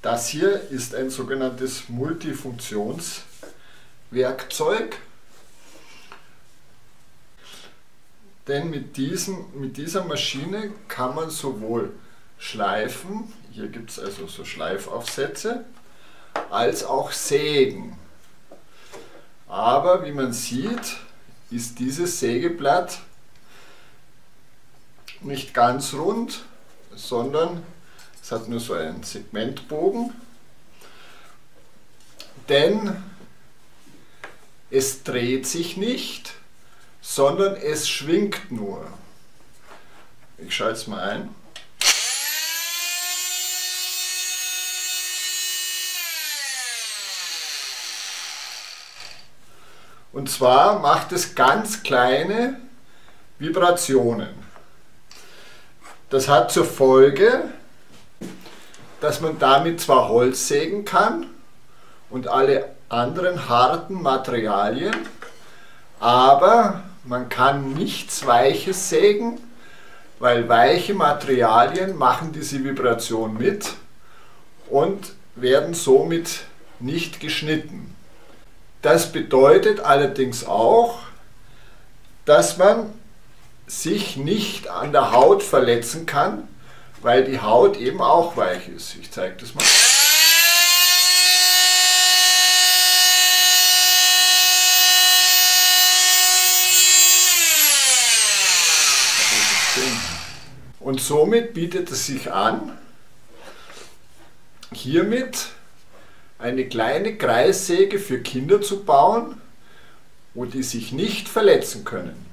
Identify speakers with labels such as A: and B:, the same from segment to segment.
A: Das hier ist ein sogenanntes Multifunktionswerkzeug, denn mit dieser Maschine kann man sowohl schleifen, hier gibt es also so Schleifaufsätze, als auch sägen. Aber wie man sieht, ist dieses Sägeblatt nicht ganz rund, sondern es hat nur so einen Segmentbogen, denn es dreht sich nicht, sondern es schwingt nur. Ich schalte es mal ein. Und zwar macht es ganz kleine Vibrationen. Das hat zur Folge, dass man damit zwar Holz sägen kann und alle anderen harten Materialien, aber man kann nichts Weiches sägen, weil weiche Materialien machen diese Vibration mit und werden somit nicht geschnitten. Das bedeutet allerdings auch, dass man sich nicht an der Haut verletzen kann, weil die Haut eben auch weich ist. Ich zeige das mal. Und somit bietet es sich an, hiermit eine kleine Kreissäge für Kinder zu bauen, wo die sich nicht verletzen können.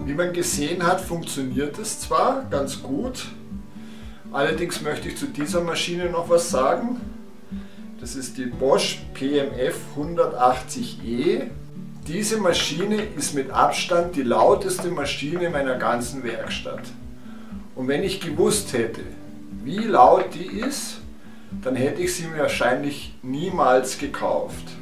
A: Wie man gesehen hat, funktioniert es zwar ganz gut, allerdings möchte ich zu dieser Maschine noch was sagen. Das ist die Bosch PMF 180E. Diese Maschine ist mit Abstand die lauteste Maschine meiner ganzen Werkstatt. Und wenn ich gewusst hätte, wie laut die ist, dann hätte ich sie mir wahrscheinlich niemals gekauft.